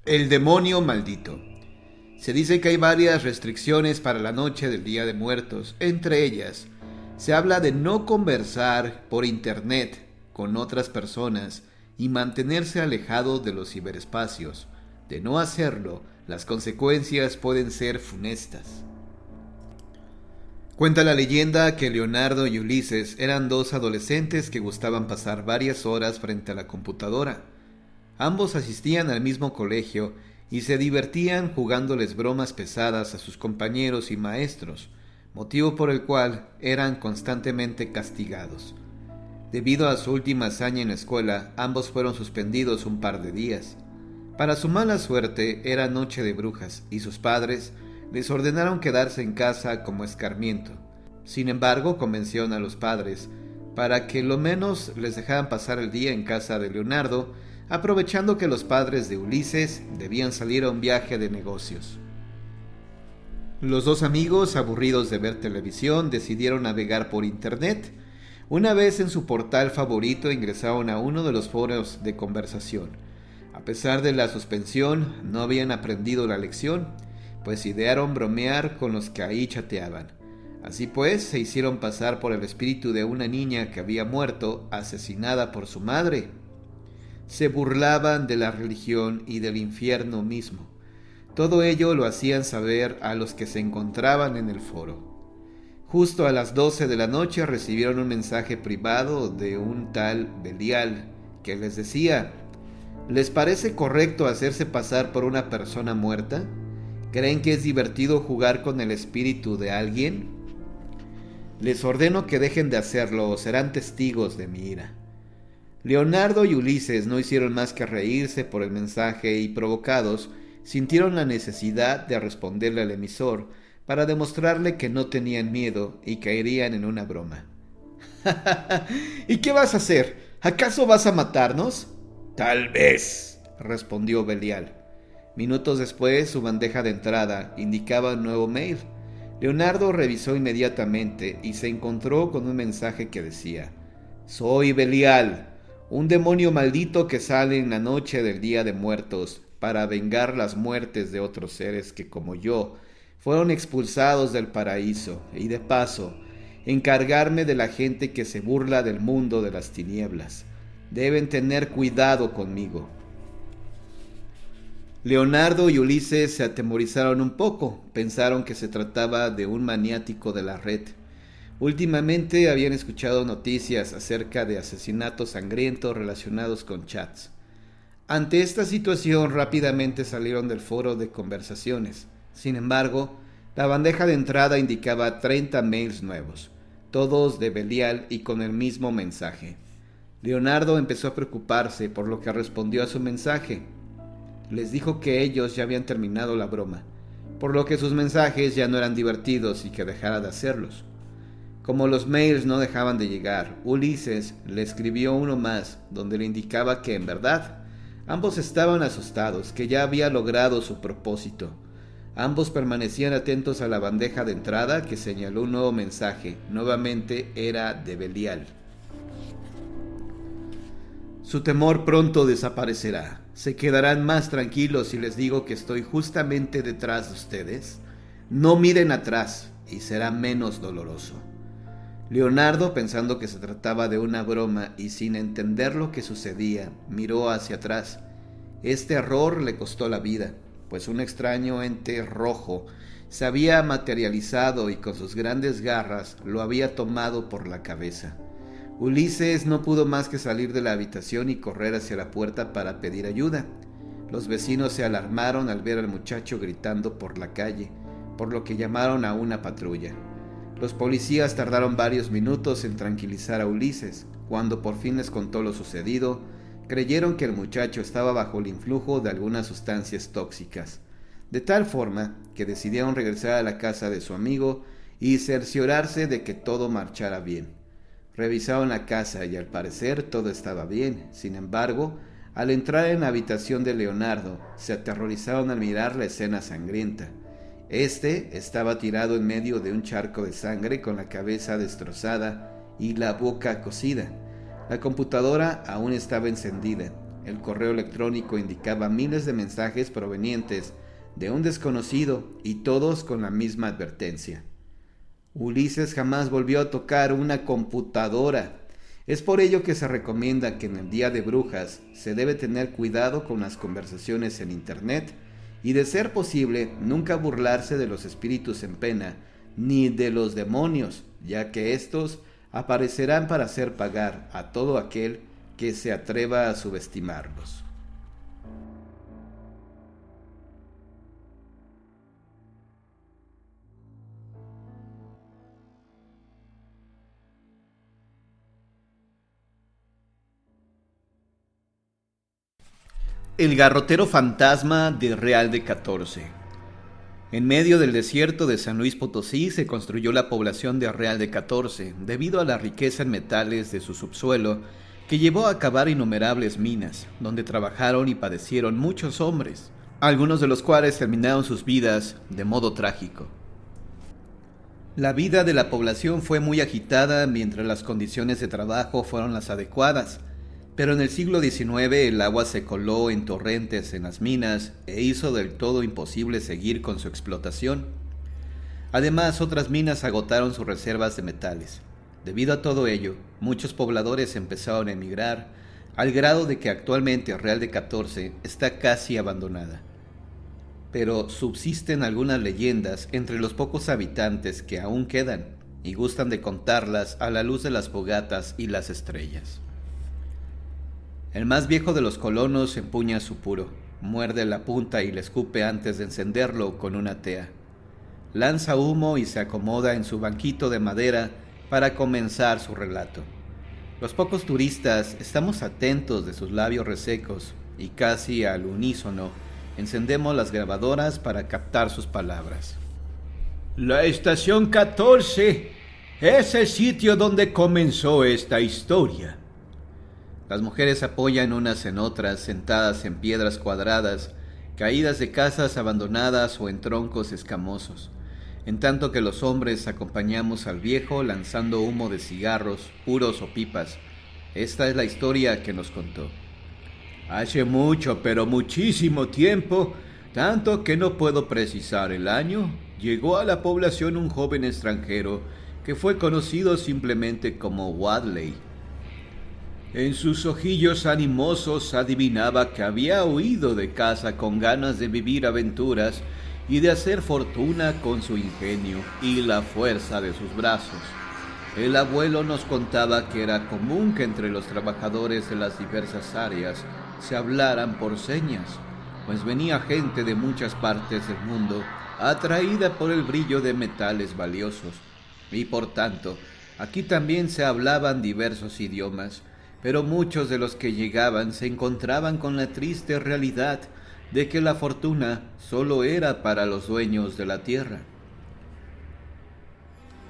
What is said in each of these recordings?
El demonio maldito. Se dice que hay varias restricciones para la noche del Día de Muertos. Entre ellas, se habla de no conversar por internet con otras personas y mantenerse alejado de los ciberespacios. De no hacerlo, las consecuencias pueden ser funestas. Cuenta la leyenda que Leonardo y Ulises eran dos adolescentes que gustaban pasar varias horas frente a la computadora. Ambos asistían al mismo colegio y se divertían jugándoles bromas pesadas a sus compañeros y maestros, motivo por el cual eran constantemente castigados. Debido a su última hazaña en la escuela, ambos fueron suspendidos un par de días. Para su mala suerte, era noche de brujas y sus padres les ordenaron quedarse en casa como escarmiento. Sin embargo, convencieron a los padres para que lo menos les dejaran pasar el día en casa de Leonardo, aprovechando que los padres de Ulises debían salir a un viaje de negocios. Los dos amigos, aburridos de ver televisión, decidieron navegar por internet. Una vez en su portal favorito ingresaron a uno de los foros de conversación. A pesar de la suspensión, no habían aprendido la lección, pues idearon bromear con los que ahí chateaban. Así pues, se hicieron pasar por el espíritu de una niña que había muerto asesinada por su madre. Se burlaban de la religión y del infierno mismo. Todo ello lo hacían saber a los que se encontraban en el foro. Justo a las 12 de la noche recibieron un mensaje privado de un tal Belial que les decía: ¿les parece correcto hacerse pasar por una persona muerta? ¿Creen que es divertido jugar con el espíritu de alguien? Les ordeno que dejen de hacerlo o serán testigos de mi ira. Leonardo y Ulises no hicieron más que reírse por el mensaje y, provocados, sintieron la necesidad de responderle al emisor para demostrarle que no tenían miedo y caerían en una broma. ¿Y qué vas a hacer? ¿Acaso vas a matarnos? Tal vez, respondió Belial. Minutos después, su bandeja de entrada indicaba un nuevo mail. Leonardo revisó inmediatamente y se encontró con un mensaje que decía: «Soy Belial, un demonio maldito que sale en la noche del Día de Muertos para vengar las muertes de otros seres que, como yo, fueron expulsados del paraíso y, de paso, encargarme de la gente que se burla del mundo de las tinieblas. Deben tener cuidado conmigo». Leonardo y Ulises se atemorizaron un poco, pensaron que se trataba de un maniático de la red. Últimamente habían escuchado noticias acerca de asesinatos sangrientos relacionados con chats. Ante esta situación rápidamente salieron del foro de conversaciones. Sin embargo, la bandeja de entrada indicaba 30 mails nuevos, todos de Belial y con el mismo mensaje. Leonardo empezó a preocuparse, por lo que respondió a su mensaje. Les dijo que ellos ya habían terminado la broma, por lo que sus mensajes ya no eran divertidos y que dejara de hacerlos. Como los mails no dejaban de llegar, Ulises le escribió uno más, donde le indicaba que en verdad ambos estaban asustados, que ya había logrado su propósito. Ambos permanecían atentos a la bandeja de entrada, que señaló un nuevo mensaje. Nuevamente era de Belial. Su temor pronto desaparecerá. ¿Se quedarán más tranquilos si les digo que estoy justamente detrás de ustedes? No miren atrás y será menos doloroso. Leonardo, pensando que se trataba de una broma y sin entender lo que sucedía, miró hacia atrás. Este error le costó la vida, pues un extraño ente rojo se había materializado y con sus grandes garras lo había tomado por la cabeza. Ulises no pudo más que salir de la habitación y correr hacia la puerta para pedir ayuda. Los vecinos se alarmaron al ver al muchacho gritando por la calle, por lo que llamaron a una patrulla. Los policías tardaron varios minutos en tranquilizar a Ulises. Cuando por fin les contó lo sucedido, creyeron que el muchacho estaba bajo el influjo de algunas sustancias tóxicas, de tal forma que decidieron regresar a la casa de su amigo y cerciorarse de que todo marchara bien. Revisaron la casa y al parecer todo estaba bien. Sin embargo, al entrar en la habitación de Leonardo, se aterrorizaron al mirar la escena sangrienta. Este estaba tirado en medio de un charco de sangre con la cabeza destrozada y la boca cocida. La computadora aún estaba encendida. El correo electrónico indicaba miles de mensajes provenientes de un desconocido y todos con la misma advertencia. Ulises jamás volvió a tocar una computadora. Es por ello que se recomienda que en el Día de Brujas se debe tener cuidado con las conversaciones en Internet y, de ser posible, nunca burlarse de los espíritus en pena ni de los demonios, ya que estos aparecerán para hacer pagar a todo aquel que se atreva a subestimarlos. El garrotero fantasma de Real de 14. En medio del desierto de San Luis Potosí se construyó la población de Real de 14 debido a la riqueza en metales de su subsuelo que llevó a cavar innumerables minas, donde trabajaron y padecieron muchos hombres, algunos de los cuales terminaron sus vidas de modo trágico. La vida de la población fue muy agitada mientras las condiciones de trabajo fueron las adecuadas, pero en el siglo XIX el agua se coló en torrentes en las minas e hizo del todo imposible seguir con su explotación. Además, otras minas agotaron sus reservas de metales. Debido a todo ello, muchos pobladores empezaron a emigrar, al grado de que actualmente Real de 14 está casi abandonada. Pero subsisten algunas leyendas entre los pocos habitantes que aún quedan y gustan de contarlas a la luz de las fogatas y las estrellas. El más viejo de los colonos empuña su puro, muerde la punta y le escupe antes de encenderlo con una tea. Lanza humo y se acomoda en su banquito de madera para comenzar su relato. Los pocos turistas estamos atentos de sus labios resecos y casi al unísono encendemos las grabadoras para captar sus palabras. La estación 14 es el sitio donde comenzó esta historia. Las mujeres apoyan unas en otras, sentadas en piedras cuadradas, caídas de casas abandonadas o en troncos escamosos, en tanto que los hombres acompañamos al viejo lanzando humo de cigarros, puros o pipas. Esta es la historia que nos contó. Hace mucho, pero muchísimo tiempo, tanto que no puedo precisar el año, llegó a la población un joven extranjero que fue conocido simplemente como Wadley. En sus ojillos animosos adivinaba que había huido de casa con ganas de vivir aventuras y de hacer fortuna con su ingenio y la fuerza de sus brazos. El abuelo nos contaba que era común que entre los trabajadores de las diversas áreas se hablaran por señas, pues venía gente de muchas partes del mundo atraída por el brillo de metales valiosos, y por tanto, aquí también se hablaban diversos idiomas, pero muchos de los que llegaban se encontraban con la triste realidad de que la fortuna solo era para los dueños de la tierra.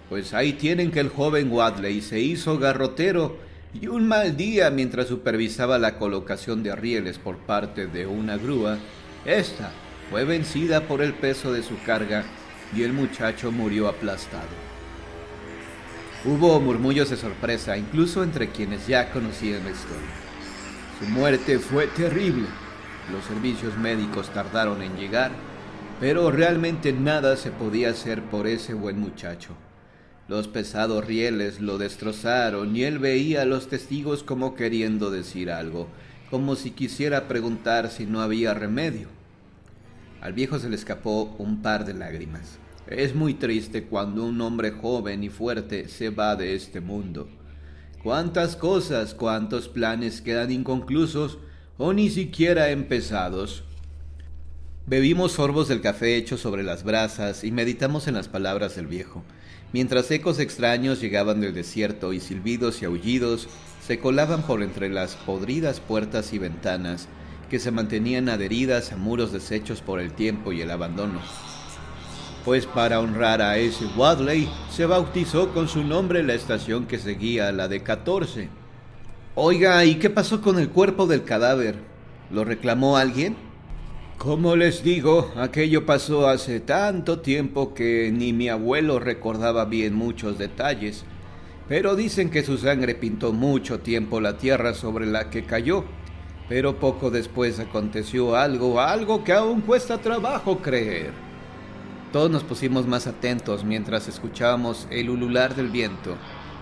Pues ahí tienen que el joven Wadley se hizo garrotero y un mal día, mientras supervisaba la colocación de rieles por parte de una grúa, esta fue vencida por el peso de su carga y el muchacho murió aplastado. Hubo murmullos de sorpresa, incluso entre quienes ya conocían la historia. Su muerte fue terrible. Los servicios médicos tardaron en llegar, pero realmente nada se podía hacer por ese buen muchacho. Los pesados rieles lo destrozaron y él veía a los testigos como queriendo decir algo, como si quisiera preguntar si no había remedio. Al viejo se le escapó un par de lágrimas. Es muy triste cuando un hombre joven y fuerte se va de este mundo. Cuántas cosas, cuántos planes quedan inconclusos o ni siquiera empezados. Bebimos sorbos del café hecho sobre las brasas y meditamos en las palabras del viejo, mientras ecos extraños llegaban del desierto y silbidos y aullidos se colaban por entre las podridas puertas y ventanas que se mantenían adheridas a muros deshechos por el tiempo y el abandono. Pues para honrar a ese Wadley se bautizó con su nombre la estación que seguía, la de 14. Oiga, ¿y qué pasó con el cuerpo del cadáver? ¿Lo reclamó alguien? Como les digo, aquello pasó hace tanto tiempo que ni mi abuelo recordaba bien muchos detalles, pero dicen que su sangre pintó mucho tiempo la tierra sobre la que cayó, Pero poco después aconteció algo que aún cuesta trabajo creer. Todos nos pusimos más atentos mientras escuchábamos el ulular del viento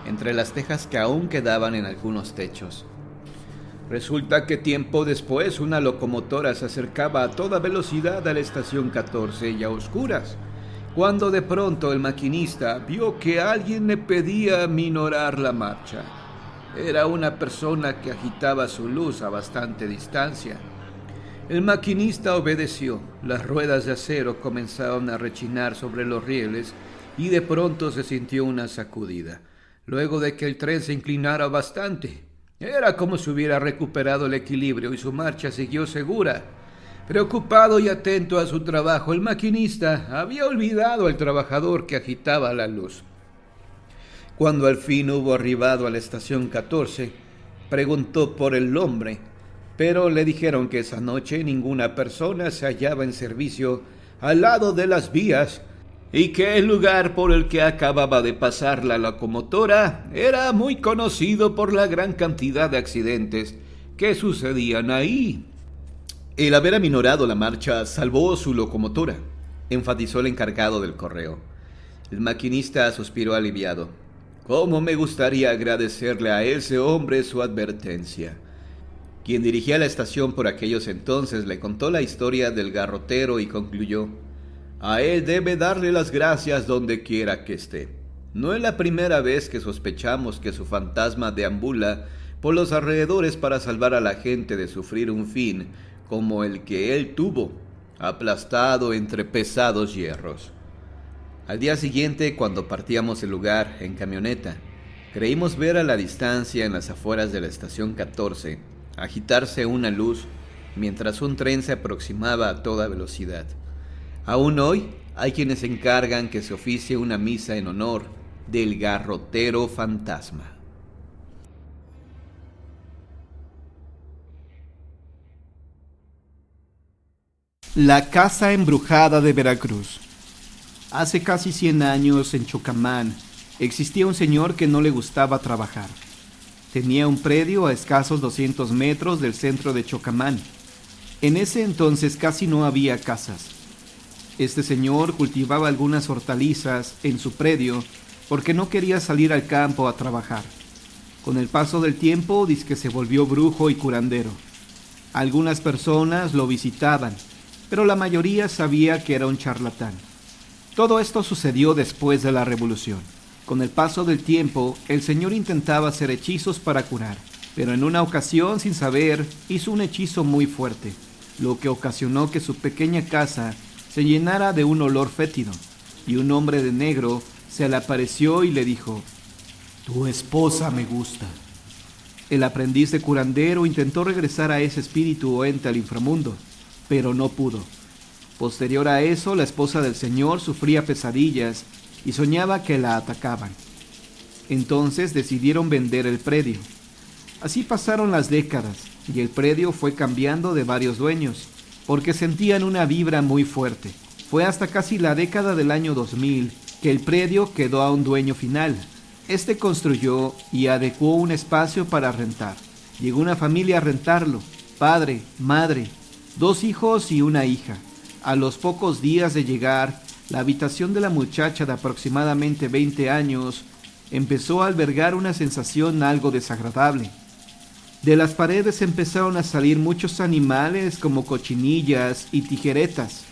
entre las tejas que aún quedaban en algunos techos. Resulta que tiempo después una locomotora se acercaba a toda velocidad a la estación 14 y a oscuras, cuando de pronto el maquinista vio que alguien le pedía minorar la marcha. Era una persona que agitaba su luz a bastante distancia. El maquinista obedeció. Las ruedas de acero comenzaron a rechinar sobre los rieles y de pronto se sintió una sacudida, luego de que el tren se inclinara bastante. Era como si hubiera recuperado el equilibrio y su marcha siguió segura. Preocupado y atento a su trabajo, el maquinista había olvidado al trabajador que agitaba la luz. Cuando al fin hubo arribado a la estación 14, preguntó por el hombre, pero le dijeron que esa noche ninguna persona se hallaba en servicio al lado de las vías y que el lugar por el que acababa de pasar la locomotora era muy conocido por la gran cantidad de accidentes que sucedían ahí. El haber aminorado la marcha salvó su locomotora, enfatizó el encargado del correo. El maquinista suspiró aliviado. ¿Cómo me gustaría agradecerle a ese hombre su advertencia? Quien dirigía la estación por aquellos entonces le contó la historia del garrotero y concluyó: a él debe darle las gracias donde quiera que esté. No es la primera vez que sospechamos que su fantasma deambula por los alrededores para salvar a la gente de sufrir un fin como el que él tuvo, aplastado entre pesados hierros. Al día siguiente, cuando partíamos del lugar en camioneta, creímos ver a la distancia en las afueras de la estación 14 agitarse una luz mientras un tren se aproximaba a toda velocidad. Aún hoy hay quienes encargan que se oficie una misa en honor del garrotero fantasma. La casa embrujada de Veracruz. Hace casi 100 años en Chocamán existía un señor que no le gustaba trabajar. Tenía un predio a escasos 200 metros del centro de Chocamán. En ese entonces casi no había casas. Este señor cultivaba algunas hortalizas en su predio porque no quería salir al campo a trabajar. Con el paso del tiempo dizque se volvió brujo y curandero. Algunas personas lo visitaban, pero la mayoría sabía que era un charlatán. Todo esto sucedió después de la Revolución. Con el paso del tiempo, el señor intentaba hacer hechizos para curar, pero en una ocasión, sin saber, hizo un hechizo muy fuerte, lo que ocasionó que su pequeña casa se llenara de un olor fétido, y un hombre de negro se le apareció y le dijo: «Tu esposa me gusta». El aprendiz de curandero intentó regresar a ese espíritu o ente al inframundo, pero no pudo. Posterior a eso, la esposa del señor sufría pesadillas y soñaba que la atacaban. Entonces decidieron vender el predio. Así pasaron las décadas y el predio fue cambiando de varios dueños, porque sentían una vibra muy fuerte. Fue hasta casi la década del año 2000 que el predio quedó a un dueño final. Este construyó y adecuó un espacio para rentar. Llegó una familia a rentarlo: padre, madre, 2 hijos y una hija. A los pocos días de llegar, la habitación de la muchacha de aproximadamente 20 años empezó a albergar una sensación algo desagradable. De las paredes empezaron a salir muchos animales como cochinillas y tijeretas.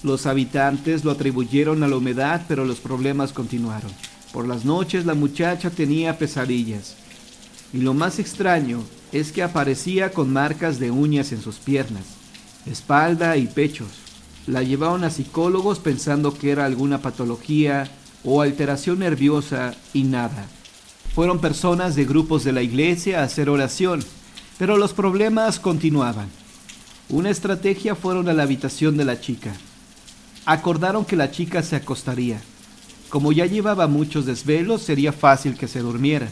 Los habitantes lo atribuyeron a la humedad, pero los problemas continuaron. Por las noches la muchacha tenía pesadillas. Y lo más extraño es que aparecía con marcas de uñas en sus piernas, espalda y pechos. La llevaron a psicólogos pensando que era alguna patología o alteración nerviosa y nada. Fueron personas de grupos de la iglesia a hacer oración, pero los problemas continuaban. Una estrategia: fueron a la habitación de la chica. Acordaron que la chica se acostaría. Como ya llevaba muchos desvelos, sería fácil que se durmiera.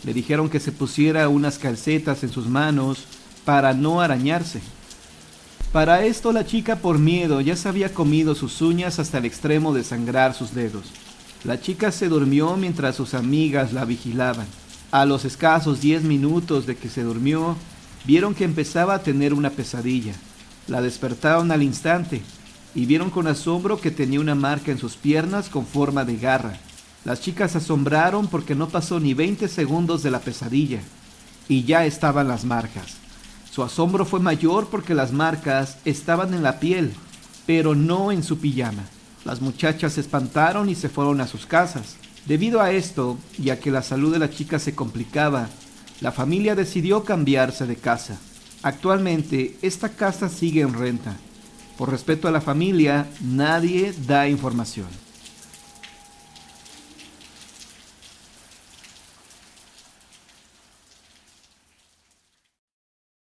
Le dijeron que se pusiera unas calcetas en sus manos para no arañarse. Para esto la chica, por miedo, ya se había comido sus uñas hasta el extremo de sangrar sus dedos. La chica se durmió mientras sus amigas la vigilaban. A los escasos 10 minutos de que se durmió, vieron que empezaba a tener una pesadilla. La despertaron al instante y vieron con asombro que tenía una marca en sus piernas con forma de garra. Las chicas se asombraron porque no pasó ni 20 segundos de la pesadilla y ya estaban las marcas. Su asombro fue mayor porque las marcas estaban en la piel, pero no en su pijama. Las muchachas se espantaron y se fueron a sus casas. Debido a esto, y a que la salud de la chica se complicaba, la familia decidió cambiarse de casa. Actualmente, esta casa sigue en renta. Por respeto a la familia, nadie da información.